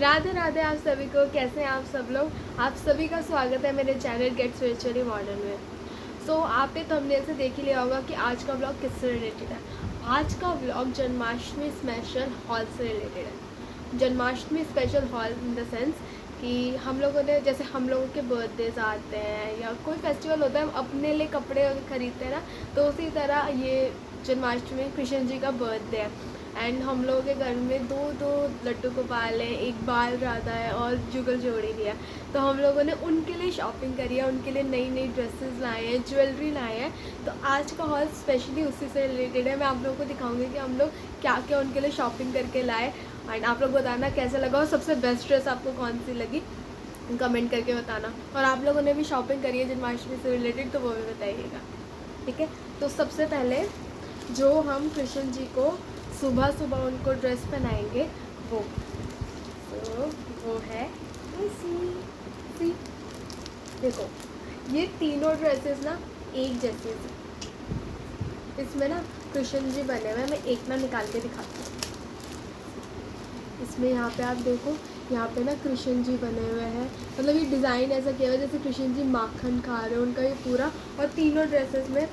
राधे राधे आप सभी को। कैसे हैं आप सब लोग। आप सभी का स्वागत है मेरे चैनल गेट स्पिरिचुअली मॉडर्न में। सो आपने थंबनेल से देख ही लिया होगा कि आज का व्लॉग किससे रिलेटेड है। आज का व्लॉग जन्माष्टमी स्पेशल हॉल से रिलेटेड है। Janmashtami special hall in the sense कि हम लोगों ने, जैसे हम लोगों के बर्थडेज आते हैं या कोई फेस्टिवल होता है, हम अपने लिए कपड़े खरीदते हैं ना, तो उसी तरह ये जन्माष्टमी कृष्ण जी का बर्थडे है। एंड हम लोगों के घर में दो दो लड्डू गोपाल हैं, एक बाल राधा है और जुगल जोड़ी भी है। तो हम लोगों ने उनके लिए शॉपिंग करी है, उनके लिए नई नई ड्रेसेस लाए हैं, ज्वेलरी लाए हैं। तो आज का हॉल स्पेशली उसी से रिलेटेड है। मैं आप लोगों को दिखाऊंगी कि हम लोग क्या क्या उनके लिए शॉपिंग करके लाए। एंड आप लोग बताना कैसा लगा और सबसे बेस्ट ड्रेस आपको कौन सी लगी, कमेंट करके बताना। और आप लोगों ने भी शॉपिंग करी है जन्माष्टमी से रिलेटेड तो वो भी बताइएगा, ठीक है। तो सबसे पहले जो हम कृष्ण जी को सुबह सुबह उनको ड्रेस पहनाएंगे वो तो वो है सी। देखो ये तीनों ड्रेसेस ना एक जैसे हैं। इसमें ना कृष्ण जी बने हुए हैं। मैं एक ना निकाल के दिखाती हूँ। इसमें यहाँ पे आप देखो, यहाँ पे ना कृष्ण जी बने हुए हैं। मतलब ये डिज़ाइन ऐसा किया हुआ है जैसे कृष्ण जी माखन खा रहे हैं, उनका ये पूरा। और तीनों ड्रेसेस में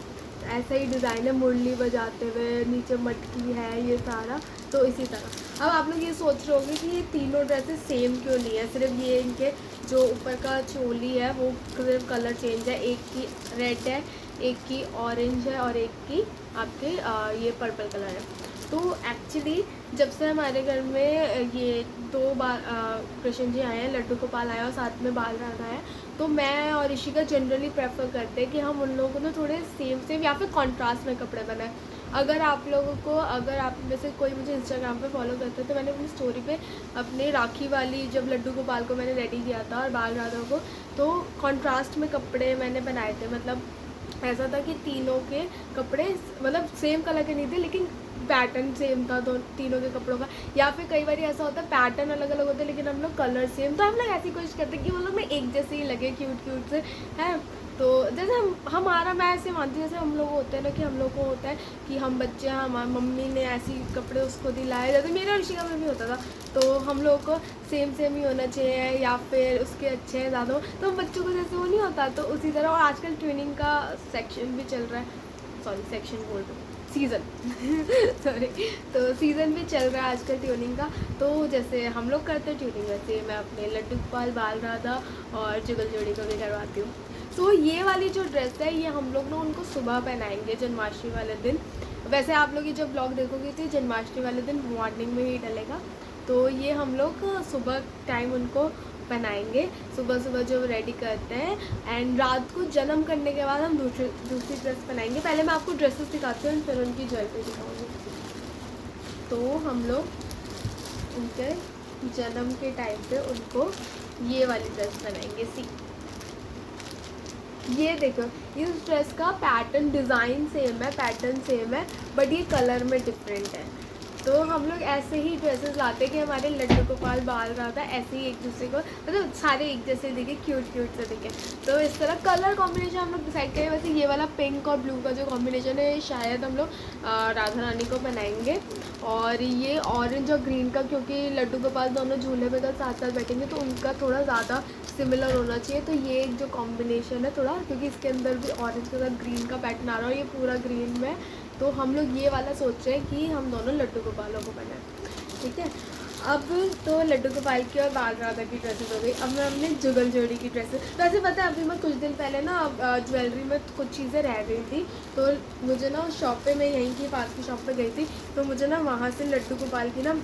ऐसा ही डिज़ाइन है, मुरली बजाते हुए, नीचे मटकी है, ये सारा। तो इसी तरह अब आप लोग ये सोच रहे होंगे कि ये तीनों ड्रेसेस सेम क्यों नहीं है, सिर्फ ये इनके जो ऊपर का चोली है वो सिर्फ कलर चेंज है। एक की रेड है, एक की ऑरेंज है और एक की आपके ये पर्पल कलर है। तो एक्चुअली जब से हमारे घर में ये दो बार कृष्ण जी आए हैं, लड्डू गोपाल आए और साथ में बाल राधा है, तो मैं और ऋषिका जनरली प्रेफर करते हैं कि हम उन लोगों को ना थोड़े सेम या फिर कॉन्ट्रास्ट में कपड़े बनाएं। अगर आप लोगों को, अगर आप में से कोई मुझे इंस्टाग्राम पे फॉलो करते हैं तो मैंने अपनी स्टोरी पे अपने राखी वाली जब लड्डू गोपाल को मैंने रेडी किया था और बाल राधा को, तो कॉन्ट्रास्ट में कपड़े मैंने बनाए थे। मतलब ऐसा था कि तीनों के कपड़े मतलब सेम कलर के नहीं थे, लेकिन पैटर्न सेम था तीनों के कपड़ों का। या फिर कई बार ऐसा होता है पैटर्न अलग अलग होते हैं लेकिन हम लोग कलर सेम। तो हम लोग ऐसी कोशिश करते हैं कि वो लोग में एक जैसे ही लगे, क्यूट क्यूट से हैं। तो जैसे हमारा, मैं ऐसे मानती हूँ जैसे हम लोग होते हैं ना, कि हम लोग को होता है कि हम बच्चे हैं, हमारी मम्मी ने ऐसी कपड़े उसको दिलाए, जैसे मेरे और ऋषिका में भी होता था। तो हम लोग को सेम सेम ही होना चाहिए या फिर उसके अच्छे हैं ज़्यादा, तो बच्चों को जैसे वो नहीं होता। तो उसी तरह, और आजकल ट्विनिंग का सेक्शन भी चल रहा है, सॉरी सेक्शन बोल रहा हूँ, सीज़न सॉरी। तो सीज़न भी चल रहा है आजकल ट्यूनिंग का। तो जैसे हम लोग करते हैं ट्यूनिंग, वैसे मैं अपने लड्डू गोपाल, बाल राधा और जुगल जोड़ी को भी करवाती हूँ। तो ये वाली जो ड्रेस है ये हम लोग ना उनको सुबह पहनाएंगे जन्माष्टमी वाले दिन। वैसे आप लोग ये जब ब्लॉग देखोगे तो जन्माष्टमी वाले दिन मॉर्निंग में ही डलेगा। तो ये हम लोग सुबह टाइम उनको पहनाएंगे, सुबह सुबह जो रेडी करते हैं। एंड रात को जन्म करने के बाद हम दूसरी ड्रेस पहनाएंगे। पहले मैं आपको ड्रेसेस दिखाती हूँ फिर उनकी ज्वेलरी दिखाऊंगी। तो हम लोग उनके जन्म के टाइम पे उनको ये वाली ड्रेस पहनाएंगे। सी ये देखो, इस ड्रेस का पैटर्न डिज़ाइन सेम है, पैटर्न सेम है, बट ये कलर में डिफरेंट है। तो हम लोग ऐसे ही ड्रेसेस लाते हैं कि हमारे लड्डू गोपाल, बाल राधा ऐसे ही एक दूसरे को, मतलब सारे एक जैसे दिखे, क्यूट क्यूट से दिखे। तो इस तरह कलर कॉम्बिनेशन हम लोग डिसाइड करें। वैसे ये वाला पिंक और ब्लू का जो कॉम्बिनेशन है शायद हम लोग राधा रानी को बनाएंगे। और ये ऑरेंज और ग्रीन का, क्योंकि लड्डू गोपाल दोनों झूले में साथ साथ बैठेंगे तो उनका थोड़ा ज़्यादा सिमिलर होना चाहिए। तो ये एक जो कॉम्बिनेशन है थोड़ा, क्योंकि इसके अंदर भी ऑरेंज के साथ ग्रीन का पैटर्न आ रहा है और ये पूरा ग्रीन में, तो हम लोग ये वाला सोच रहे हैं कि हम दोनों लड्डू गोपालों को बनाएं, ठीक है। अब तो लड्डू गोपाल की और बाल राधा की ड्रेसेस हो गई। अब मैं अपने जुगल जोड़ी की ड्रेसेस, वैसे पता है अभी मैं कुछ दिन पहले ना ज्वेलरी में कुछ चीज़ें रह गई थी, तो मुझे ना शॉप पे, मैं यहीं की पास की शॉप पे गई थी, तो मुझे ना वहाँ से लड्डू गोपाल की ना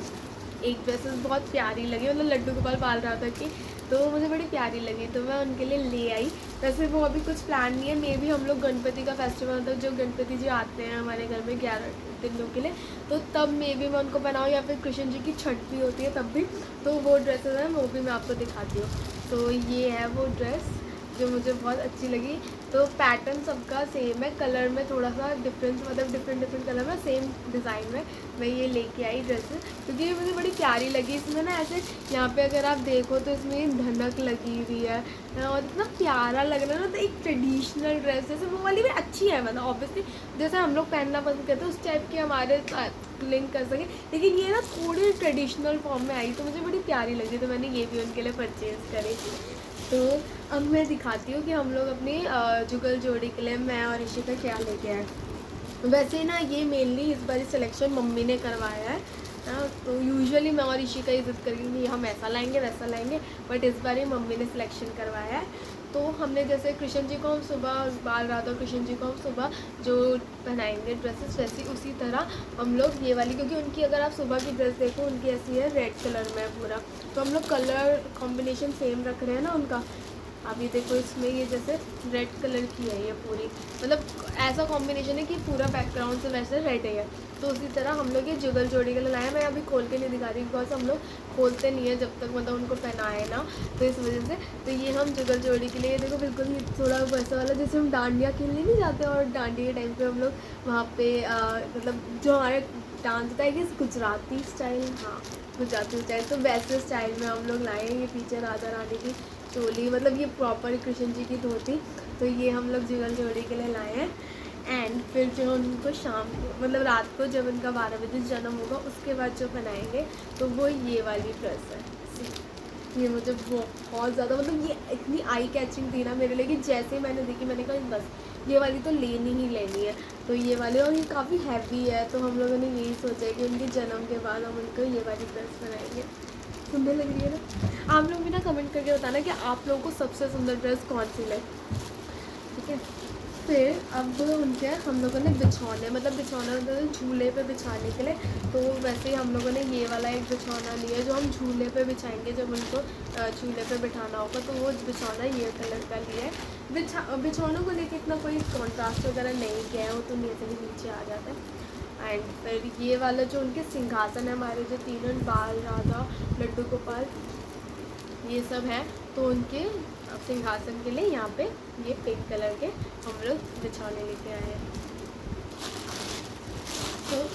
एक ड्रेसेस बहुत प्यारी लगी, मतलब लड्डू गोपाल, बाल राधा की, तो मुझे बड़ी प्यारी लगी तो मैं उनके लिए ले आई। वैसे वो अभी कुछ प्लान नहीं है, मे भी हम लोग गणपति का फेस्टिवल होता है, जो गणपति जी आते हैं हमारे घर में 11 दिनों के लिए, तो तब मे भी मैं उनको बनाऊँ, या फिर कृष्ण जी की छठ भी होती है तब भी। तो वो ड्रेसेस हैं वो भी मैं आपको दिखाती हूँ। तो ये है वो ड्रेस, जो मुझे बहुत अच्छी लगी। तो पैटर्न सबका सेम है, कलर में थोड़ा सा डिफरेंस, मतलब डिफरेंट कलर में सेम डिज़ाइन में मैं ये लेके आई ड्रेसेस, क्योंकि ये मुझे बड़ी प्यारी लगी। इसमें ना ऐसे यहाँ पे अगर आप देखो तो इसमें धनक लगी हुई है और इतना प्यारा लग रहा है ना। तो एक ट्रेडिशनल ड्रेस जैसे वो वाली भी अच्छी है, मतलब ऑब्वियसली जैसे हम लोग पहनना पसंद करते हैं उस टाइप की हमारे लिंक कर सके, लेकिन ये ना थोड़ी ट्रेडिशनल फॉर्म में आई तो मुझे बड़ी प्यारी लगी, तो मैंने ये भी उनके लिए परचेज़ करी। तो अब मैं दिखाती हूँ कि हम लोग अपनी जुगल जोड़ी के लिए मैं और ऋषिका क्या लेके आए। वैसे ना ये मेनली इस बार सिलेक्शन मम्मी ने करवाया है ना, तो यूजुअली मैं और ऋषिका ही जिद करेंगे कि हम ऐसा लाएंगे वैसा लाएंगे, बट इस बार ही मम्मी ने सिलेक्शन करवाया है। तो हमने जैसे कृष्ण जी को हम सुबह बाल राधा कृष्ण जी को हम सुबह जो पहनाएंगे ड्रेसेस, वैसी उसी तरह हम लोग ये वाली, क्योंकि उनकी अगर आप सुबह की ड्रेस देखो उनकी ऐसी है रेड कलर में पूरा, तो हम लोग कलर कॉम्बिनेशन सेम रख रहे हैं ना उनका। आप ये देखो इसमें ये जैसे रेड कलर की है ये पूरी, मतलब ऐसा कॉम्बिनेशन है कि पूरा बैकग्राउंड से वैसे रेड है। तो उसी तरह हम लोग ये जुगल जोड़ी के लिए लाए। मैं अभी खोल के नहीं दिखा रही बिकॉज हम लोग खोलते नहीं है जब तक मतलब उनको पहनाए ना, तो इस वजह से। तो ये हम जुगल जोड़ी के लिए देखो बिल्कुल थोड़ा वैसा वाला जैसे हम डांडिया खेलने नहीं जाते, और डांडिया के टाइम पे हम लोग वहाँ पे मतलब जो हमारे डांस होता है कि गुजराती स्टाइल, हाँ गुजराती स्टाइल, तो वैसे स्टाइल में हम लोग लाए। ये पीछे राधा रानी की चोली, मतलब ये प्रॉपर कृष्ण जी की धोती, तो ये हम लोग जुगल जोड़ी के लिए लाए हैं। एंड फिर जो उनको शाम को मतलब रात को जब उनका 12 बजे जन्म होगा उसके बाद जो बनाएंगे तो वो ये वाली ड्रेस है। ये मुझे बहुत ज़्यादा मतलब ये इतनी आई कैचिंग थी ना मेरे लिए कि जैसे ही मैंने देखी मैंने कहा बस ये वाली तो लेनी ही लेनी है। तो ये वाली, और ये काफ़ी हैवी है, तो हम लोगों ने यही सोचा है कि उनके जन्म के बाद हम उनको ये वाली ड्रेस बनाएंगे। सुंदर लग रही है ना। आप लोग भी ना कमेंट करके बताना कि आप लोगों को सबसे सुंदर ड्रेस कौन सी लगी, ठीक है। फिर अब उनके हम लोगों ने बिछौने, मतलब बिछौना मतलब झूले पे बिछाने के लिए, तो वैसे ही हम लोगों ने ये वाला एक बिछौना लिया जो हम झूले पे बिछाएंगे जब उनको झूले पे बिठाना होगा, तो वो बिछौना ये कलर का लिया है। बिछौनों को लेकर इतना कोई कॉन्ट्रास्ट वगैरह नहीं किया है, वो तो नीचे ही नीचे आ जाता है। एंड फिर ये वाला जो उनके सिंहासन है हमारे जो तीनों बाल राधा लड्डू गोपाल ये सब है, तो उनके सिंहासन के लिए यहाँ पे ये पिंक कलर के हम लोग बिछौने लेके आए हैं। तो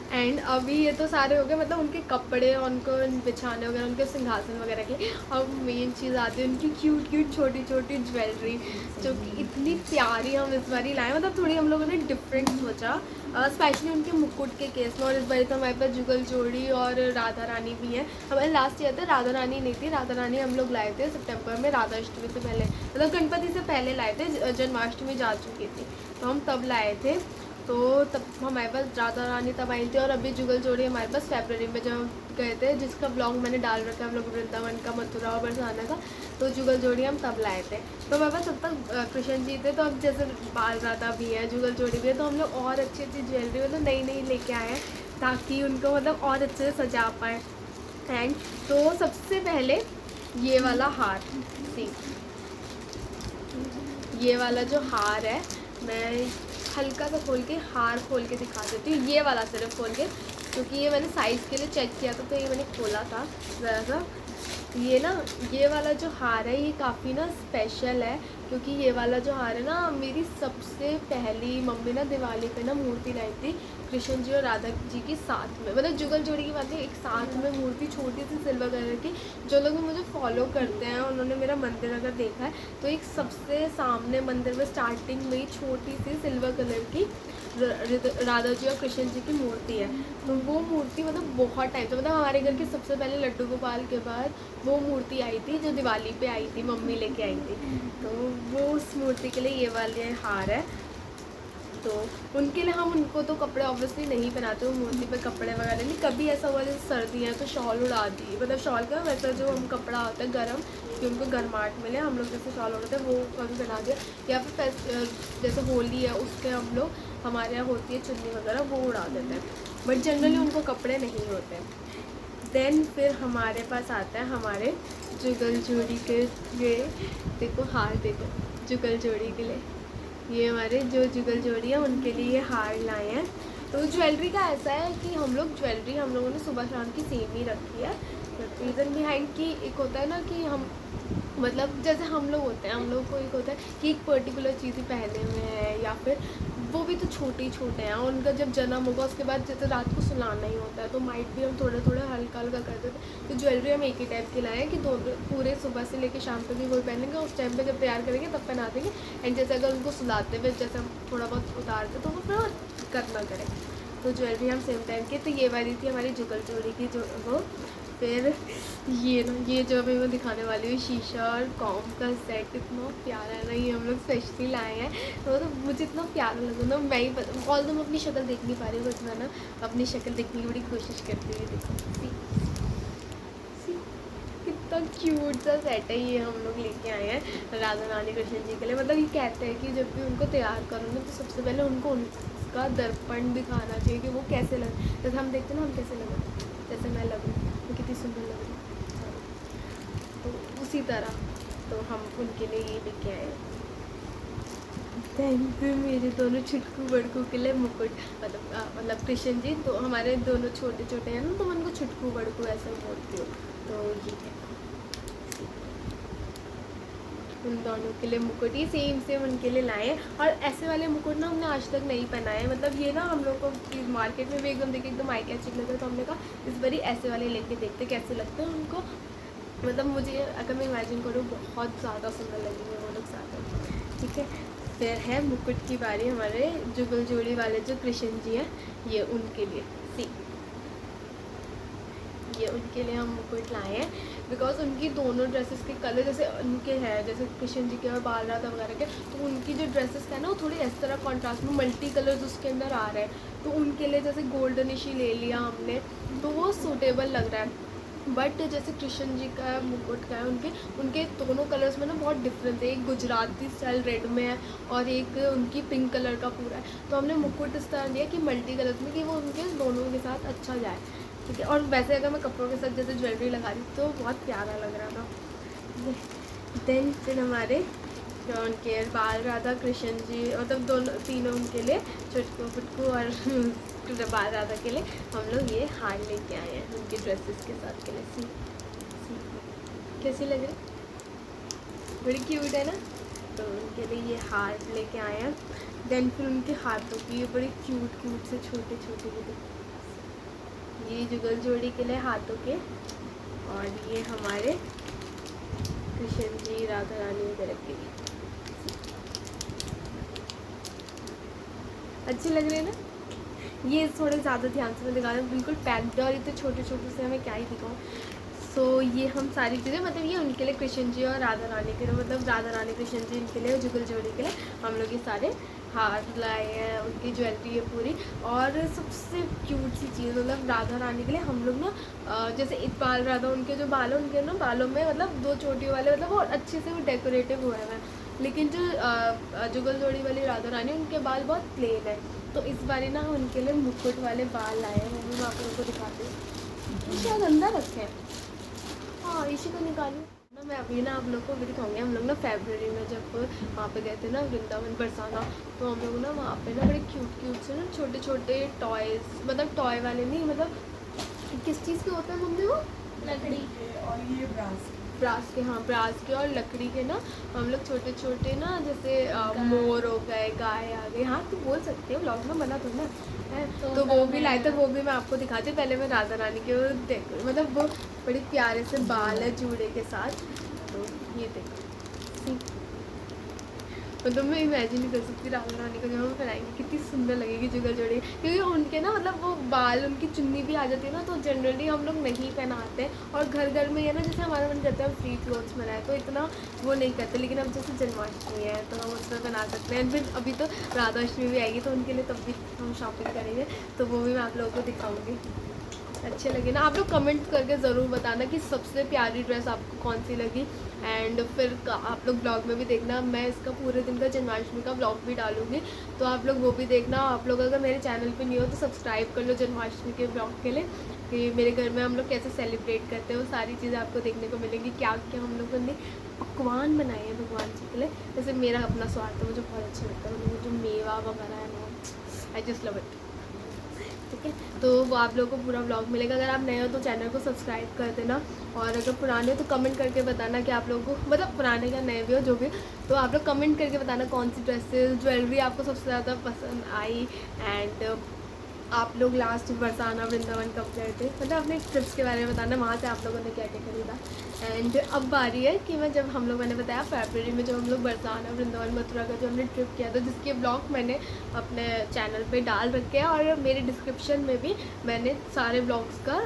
एंड अभी ये तो सारे हो गए, मतलब उनके कपड़े उनको बिछाने वगैरह उनके सिंहासन वगैरह के। अब मेन चीज़ आती है उनकी क्यूट क्यूट छोटी छोटी ज्वेलरी, जो कि इतनी प्यारी हम इस बार लाए, मतलब थोड़ी हम लोगों ने डिफरेंट सोचा, स्पेशली उनके मुकुट के केस में। और इस बार तो हमारे पास जुगल जोड़ी और राधा रानी भी है। हमारे लास्ट ईयर था राधा रानी नहीं थी, राधा रानी हम लोग लाए थे सितंबर में, राधा अष्टमी से पहले, मतलब गणपति से पहले लाए थे, जन्माष्टमी जा चुकी थी तो हम तब लाए थे। तो तब हमारे पास राधा रानी तब आई थी, और अभी जुगल जोड़ी हमारे पास फरवरी में जब गए थे, जिसका ब्लॉग मैंने डाल रखा है हम लोग वृंदावन का, मथुरा और बरसाना का। तो जुगल जोड़ी हम तब लाए थे, तो हमारे पास तब तक कृष्ण जी थे। तो अब जैसे बाल राधा भी है जुगल जोड़ी भी है, तो हम लोग और अच्छी अच्छी ज्वेलरी मतलब नई नई लेके आए हैं ताकि उनको मतलब और अच्छे से सजा पाएँ। एंड तो सबसे पहले ये वाला हार, सी ये वाला जो हार है मैं हल्का सा खोल के हार खोल के दिखा देती हूँ, ये वाला सिर्फ खोल के, क्योंकि ये मैंने साइज़ के लिए चेक किया था तो ये मैंने खोला था ज़रा सा। ये ना ये वाला जो हार है ये काफ़ी ना स्पेशल है, क्योंकि ये वाला जो हार है ना मेरी सबसे पहली मम्मी ना दिवाली पे ना मूर्ति लाई थी कृष्ण जी और राधा जी की साथ में, मतलब जुगल जोड़ी की बात है, एक साथ में मूर्ति छोटी सी सिल्वर कलर की। जो लोग मुझे फॉलो करते हैं उन्होंने मेरा मंदिर अगर देखा है तो एक सबसे सामने मंदिर में स्टार्टिंग में ही छोटी सी सिल्वर कलर की राधा जी और कृष्ण जी की मूर्ति है। तो वो मूर्ति मतलब बहुत टाइम से, मतलब हमारे घर के सबसे पहले लड्डू गोपाल के बाद वो मूर्ति आई थी जो दिवाली पे आई थी, मम्मी लेके आई थी। तो वो उस मूर्ति के लिए ये वाले हार है। तो उनके लिए हम उनको तो कपड़े ऑब्वियसली नहीं पहनाते, वो मूर्ति पे कपड़े वगैरह नहीं। कभी ऐसा हुआ जैसे सर्दी है तो शॉल उड़ा दी, मतलब शॉल का वैसा जो हम कपड़ा होता है गर्म कि उनको गर्माहट मिले, हम लोग जैसे शॉल उड़ाते हैं वो कभी पहना दिया। या फिर जैसे होली है उसके हम लोग हमारे यहाँ होती है चुन्नी वगैरह वो उड़ा देते हैं, बट जनरली उनको कपड़े नहीं होते। देन फिर हमारे पास आता है हमारे जुगल जोड़ी के लिए, देखो हार देखो जुगल जोड़ी के लिए, ये हमारे जो जुगल जोड़ी है उनके लिए ये हार लाए हैं। तो ज्वेलरी का ऐसा है कि हम लोगों ने सुबह शाम की सेम ही रखी है। रीज़न बिहाइंड कि एक होता है ना कि हम मतलब जैसे हम लोग होते हैं, हम लोग को एक होता है कि एक पर्टिकुलर चीज़ ही पहने हुए हैं, या फिर वो भी तो छोटे ही छोटे हैं, उनका जब जन्म होगा उसके बाद जैसे रात को सुलाना ही होता है, तो माइट भी हम थोड़ा थोड़ा हल्का हल्का कर देते हैं। तो ज्वेलरी हम एक ही टाइप की लाए हैं कि दोनों पूरे सुबह से लेकर शाम तक भी वही पहनेंगे, उस टाइम पे जब तैयार करेंगे तब पहना देंगे। एंड जैसे अगर उनको सुलाते हुए जैसे हम थोड़ा बहुत उतारते तो वो थोड़ा दिक्कत ना करें, तो ज्वेलरी हम सेम टाइम की। तो ये वाली थी हमारी जुगल जोड़ी की जो वो। फिर ये जो अभी मैं दिखाने वाली हूँ शीशा और कॉम का सेट, इतना प्यारा है ना, ये हम लोग स्पेशली लाए हैं। तो मुझे इतना प्यारा लगा ना, मैं ही ऑल तो मैं अपनी शक्ल देख नहीं पा रही हूँ, बट मैं ना अपनी शक्ल देखने की बड़ी कोशिश करती हुई। देखो कितना क्यूट सा सेट है, ये हम लोग लेके आए हैं राधा रानी कृष्ण जी के लिए। मतलब ये कहते हैं कि जब भी उनको तैयार करो ना, तो सबसे पहले उनको उनका दर्पण दिखाना चाहिए कि वो कैसे लगे। जैसे हम देखते हैं ना हम कैसे लगे, जैसे मैं लगूँ वो कितनी सुंदर लग रही है, तो उसी तरह तो हम उनके लिए ये लेके आए। Thank you. मेरे दोनों छुटकू बड़कू के लिए मुकुट, मतलब कृष्ण जी तो हमारे दोनों छोटे छोटे हैं ना, तो मैं उनको छुटकू बड़कू ऐसे बोलती हूँ। तो ये है उन दोनों के लिए मुकुट, ये सेम सेम उनके लिए लाए हैं। और ऐसे वाले मुकुट ना हमने आज तक नहीं पहनाए, मतलब ये ना हम लोग को मार्केट में भी एकदम देखे एकदम आई कैचिंग लगे, तो हमने कहा इस बार ऐसे वाले लेके देखते कैसे लगते हैं उनको। मतलब मुझे अगर मैं इमेजिन करूँ बहुत ज़्यादा सुंदर लगेंगे वो लोग साथ में। ठीक है, फिर है मुकुट की बारी हमारे जुगल जोड़ी वाले जो कृष्ण जी हैं, ये उनके लिए ये उनके लिए हम मुकुट लाए हैं। बिकॉज उनकी दोनों ड्रेसेस के कलर जैसे उनके हैं, जैसे कृष्ण जी के और बाल राधा वगैरह के, तो उनकी जो ड्रेसेस है ना वो थोड़ी इस तरह कॉन्ट्रास्ट में मल्टी कलर्स उसके अंदर आ रहे हैं, तो उनके लिए जैसे गोल्डनिश ही ले लिया हमने, तो वो सूटेबल लग रहा है। बट जैसे कृष्ण जी का मुकुट का है, उनके दोनों कलर्स में ना बहुत डिफरेंस है, एक गुजराती स्टाइल रेड में है और एक उनकी पिंक कलर का पूरा है। तो हमने मुकुट इस तरह दिया कि मल्टी कलर्स में, कि वो उनके दोनों के साथ अच्छा जाए। ठीक है, और वैसे अगर मैं कपड़ों के साथ जैसे ज्वेलरी लगा रही तो बहुत प्यारा लग रहा था। देन फिर हमारे जो उनके बाल राधा कृष्ण जी, मतलब दोनों तीनों उनके लिए छुटकू फुटकू और बाल राधा के लिए हम लोग ये हार लेके आए हैं उनकी ड्रेसेस के साथ के लिए। सी कैसी लग रही, बड़ी क्यूट है ना। तो उनके लिए ये हार लेके आए हैं। देन फिर उनके हाथों की ये बड़ी क्यूट क्यूट से छोटे छोटे ये जुगल जोड़ी के लिए हाथों के, और ये हमारे कृष्ण जी राधा रानी वगैरह के लिए। अच्छे लग रहे हैं ना। ये थोड़े ज़्यादा ध्यान से मैं दिखा रही हूँ, बिल्कुल पैक्ड और इतने छोटे छोटे से हमें क्या ही दिखाऊँ। सो ये हम सारी चीज़ें, मतलब ये उनके लिए कृष्ण जी और राधा रानी के लिए, मतलब राधा रानी कृष्ण जी इनके लिए, जुगल जोड़ी के लिए हम लोग ये सारे हार लाए हैं, उनकी ज्वेलरी है पूरी। और सबसे क्यूट सी चीज़, मतलब राधा रानी के लिए हम लोग ना जैसे बाल राधा उनके जो बाल हैं उनके ना बालों में मतलब दो चोटी वाले, मतलब वो अच्छे से वो डेकोरेटिव हुए हैं। लेकिन जो जुगल जोड़ी वाली राधा रानी उनके बाल बहुत प्लेन है, तो इस बारी ना उनके लिए मुकुट वाले बाल लाए हैं। वो भी मैं आप लोगों को दिखाती हूँ, शायद अंदर रखे हैं। हाँ इसी को निकालूँ ना मैं अभी ना आप लोग को भी दिखाऊंगी। हम लोग ना फरवरी में जब वहाँ पे गए थे ना वृंदावन बरसाना, तो हम लोग ना वहाँ पे ना बड़े क्यूट क्यूट से ना छोटे छोटे टॉयज़, मतलब टॉय वाले नहीं, मतलब किस चीज़ के होते हैं मम्मी वो, लकड़ी के, और ये ब्रास के, हाँ ब्रास के और लकड़ी के ना हम लोग छोटे छोटे ना, जैसे मोर हो गए, गाय आ गई, हाँ तो बोल सकते हो, ब्लॉग में बना तो ना है। तो वो भी लाए थे, वो भी मैं आपको दिखाती हूँ। पहले मैं राधा रानी के वो देखो, मतलब वो बड़े प्यारे से बाल है जूड़े के साथ। तो ये देखो, मतलब मैं इमेजिन नहीं कर सकती राधा रानी को जब हम पहनाएंगे कितनी सुंदर लगेगी जुगल जोड़ी, क्योंकि उनके ना मतलब वो बाल, उनकी चुन्नी भी आ जाती है ना, तो जनरली हम लोग नहीं पहनाते हैं। और घर घर में है ना, जैसे हमारा मन करता है फ्री क्लोथ्स बनाए, तो इतना वो नहीं करते। लेकिन अब जैसे जन्माष्टमी है तो हम उसमें बना सकते हैं। फिर अभी तो राधाष्टमी भी आएगी, तो उनके लिए तब भी हम शॉपिंग करेंगे, तो वो भी मैं आप लोगों को दिखाऊँगी। अच्छे लगे ना, आप लोग कमेंट करके ज़रूर बताना कि सबसे प्यारी ड्रेस आपको कौन सी लगी। एंड फिर आप लोग ब्लॉग में भी देखना, मैं इसका पूरे दिन का जन्माष्टमी का ब्लॉग भी डालूँगी, तो आप लोग वो भी देखना। आप लोग अगर मेरे चैनल पे नहीं हो तो सब्सक्राइब कर लो जन्माष्टमी के ब्लॉग के लिए, कि मेरे घर में हम लोग कैसे सेलिब्रेट करते हैं, वो सारी चीज़ें आपको देखने को मिलेंगी। क्या क्या हम लोगों ने पकवान बनाए हैं भगवान जी के लिए। जैसे मेरा अपना स्वाद है, मुझे बहुत अच्छा लगता है, मतलब जो मेवा वगैरह है ना, आई जस्ट लव इट। ठीक है। तो वो आप लोगों को पूरा व्लॉग मिलेगा। अगर आप नए हो तो चैनल को सब्सक्राइब कर देना, और अगर पुराने हो तो कमेंट करके बताना कि आप लोगों को, मतलब पुराने या नए भी हो जो भी, तो आप लोग कमेंट करके बताना कौन सी ड्रेसेस ज्वेलरी आपको सबसे ज़्यादा पसंद आई, एंड आप लोग लास्ट बरसाना वृंदावन कब गए थे, मतलब अपने ट्रिप्स के बारे में बताना, वहाँ से आप लोगों ने क्या क्या खरीदा। एंड अब बारी है कि मैं जब हम लोग, मैंने बताया फरवरी में जब हम लोग बरसाना वृंदावन मथुरा का जो हमने ट्रिप किया था, जिसके ब्लॉग मैंने अपने चैनल पे डाल रखे हैं, और मेरे डिस्क्रिप्शन में भी मैंने सारे ब्लॉग्स का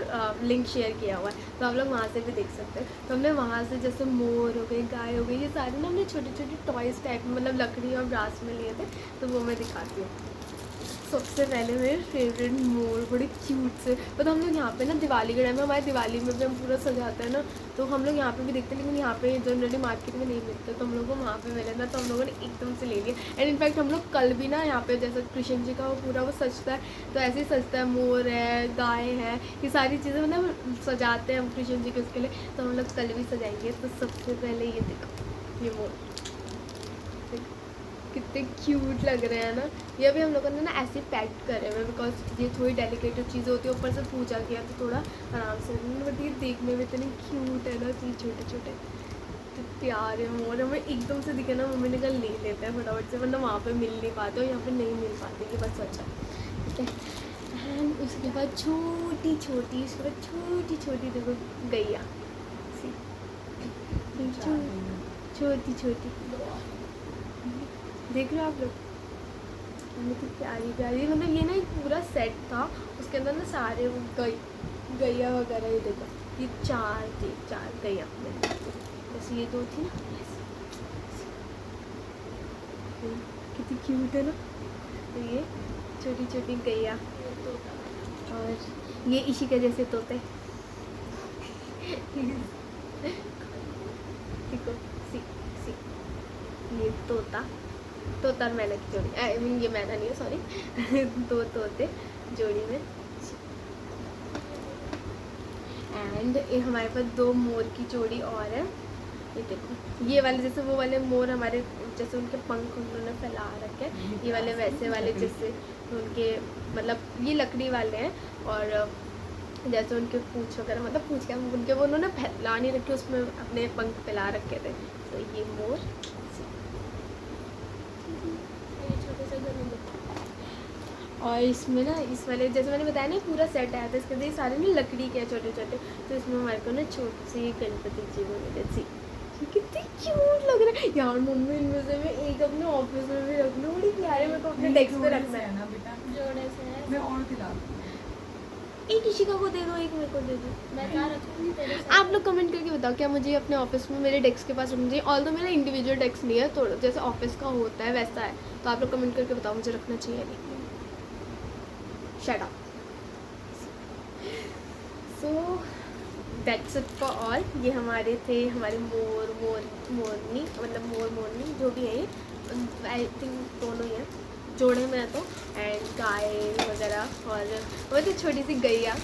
लिंक शेयर किया हुआ है, तो आप लोग वहाँ से भी देख सकते हैं। तो हमने वहाँ से जैसे मोर हो गई, गाय हो गई, ये सारे ना हमने छोटे छोटे टॉयज़ टाइप में, मतलब लकड़ी और ब्रास में लिए थे, तो वो मैं दिखाती हूँ। सबसे पहले मेरे फेवरेट मोर, बड़े क्यूट से, मतलब हम लोग यहाँ पे ना दिवाली के टाइम में, हमारी दिवाली में भी हम पूरा सजाते हैं ना, तो हम लोग यहाँ पे भी देखते हैं, लेकिन यहाँ पे जनरली मार्केट में नहीं मिलते, तो हम लोग को वहाँ पे मिले ना, तो हम लोगों ने एकदम से ले लिया। एंड इनफैक्ट हम लोग कल भी ना यहाँ पे, जैसे कृष्ण जी का वो पूरा वो सजता है, तो ऐसे ही सजता है, मोर है, गाय है, ये सारी चीज़ें मतलब सजाते हैं हम कृष्ण जी के, उसके लिए, तो हम लोग कल भी सजाएंगे। तो सबसे पहले ये देखो, ये मोर कितने क्यूट लग रहे हैं ना। ये अभी हम लोगों ने ना ऐसे पैक करे हुए, बिकॉज ये थोड़ी डेलिकेटेड चीज़ें होती है, ऊपर से पूजा किया तो थोड़ा आराम से, बट ये देखने में इतने क्यूट है ना, चीज़ छोटे छोटे, तो प्यारे मोर। हमें एकदम से दिखे ना, मम्मी ने कल ले लेते हैं फटाफट से, वरना वहाँ पे मिल नहीं पाते, और यहाँ पे नहीं मिल पाते, ये बस अच्छा, ठीक है। एंड उसके बाद छोटी छोटी, उसके बाद छोटी छोटी देखो गैया, छोटी छोटी, देख रहे हो आप लोग, कितनी प्यारी प्यारी, मतलब ये ना एक पूरा सेट था, उसके अंदर ना सारे वो गैया वगैरह, ये देखो, ये चार थी, चार गैया, जैसे ये दो थी ना, कितनी क्यूट है ना। तो ये छोटी छोटी गैया, और ये इसी के जैसे तोते, देखो सी सी, ये तोता और मैना की जोड़ी, आई मीन ये मैना नहीं है, सॉरी, दो तोते जोड़ी में। एंड ये हमारे पास दो मोर की जोड़ी और है, ये देखो, ये वाले जैसे वो वाले मोर हमारे, जैसे उनके पंख उन्होंने फैला रखे हैं, ये वाले वैसे वाले जैसे उनके, मतलब ये लकड़ी वाले हैं, और जैसे उनके पूँछ वगैरह, मतलब पूँछ क्या, उनके वो उन्होंने फैला नहीं रखे, उसमें अपने पंख फैला रखे थे। तो ये मोर, और इसमें ना, इस वाले जैसे मैंने बताया ना पूरा सेट आया था, इसके अंदर ये सारे ना लकड़ी के छोटे छोटे, तो इसमें हमारे को ना छोटी सी गणपति जी को मिले थी, कितनी क्यूट लग रहा है यार। मम्मी इनमें से मैं एक अपने ऑफिस में भी रख लूँ, बड़ी प्यारे, मेरे को अपने डेस्क पे रखना है ना बेटा, जोड़े से है, मैं और खिला दूँ। एक इशिका को दे दो, एक मेरे को दे दो, मैं कहाँ रखूँगी तेरे साथ। आप लोग कमेंट करके बताओ क्या मुझे अपने ऑफिस में मेरे डेस्क के पास रखना चाहिए, ऑल तो मेरा इंडिविजुअल डेस्क नहीं है, तो जैसे ऑफिस का होता है वैसा है, तो आप लोग कमेंट करके बताओ मुझे रखना चाहिए नहीं। Shut up. So that's it for all. ये हमारे थे, हमारे मोरनी, मतलब मोरनी जो भी है, ये आई थिंक दोनों ही हैं, जोड़े में है तो, एंड गाय वगैरह, और वो तो छोटी सी गैया,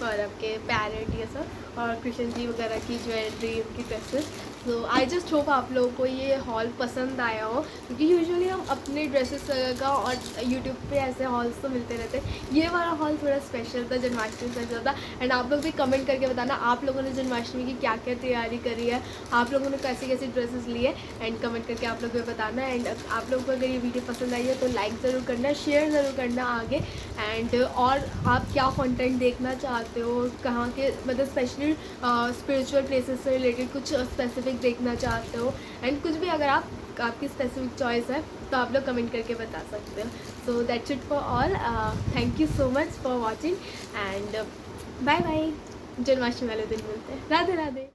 और आपके पैरेट ये सब, और कृष्ण जी वगैरह की ज्वेलरी, उनकी ड्रेसेस। तो आई जस्ट होप आप लोगों को ये हॉल पसंद आया हो, क्योंकि यूजुअली हम अपने ड्रेसेस का और यूट्यूब पे ऐसे हॉल्स तो मिलते रहते हैं, ये वाला हॉल थोड़ा स्पेशल था, जन्माष्टमी स्पेशल था। एंड आप लोग भी कमेंट करके बताना आप लोगों ने जन्माष्टमी की क्या क्या तैयारी करी है, आप लोगों ने कैसी कैसी ड्रेसेस ली है, एंड कमेंट करके आप लोग भी बताना। एंड आप लोगों को अगर ये वीडियो पसंद आई है तो लाइक ज़रूर करना, शेयर ज़रूर करना आगे, एंड और आप क्या कंटेंट देखना चाहते हो, कहाँ के, मतलब स्पेशली स्पिरिचुअल प्लेसेस से रिलेटेड कुछ स्पेसिफिक देखना चाहते हो, एंड कुछ भी अगर आपकी स्पेसिफिक चॉइस है तो आप लोग कमेंट करके बता सकते हो। So that's it for all, thank you so much for watching, and bye bye. Janmashtami वाले दिन मिलते हैं। राधे राधे।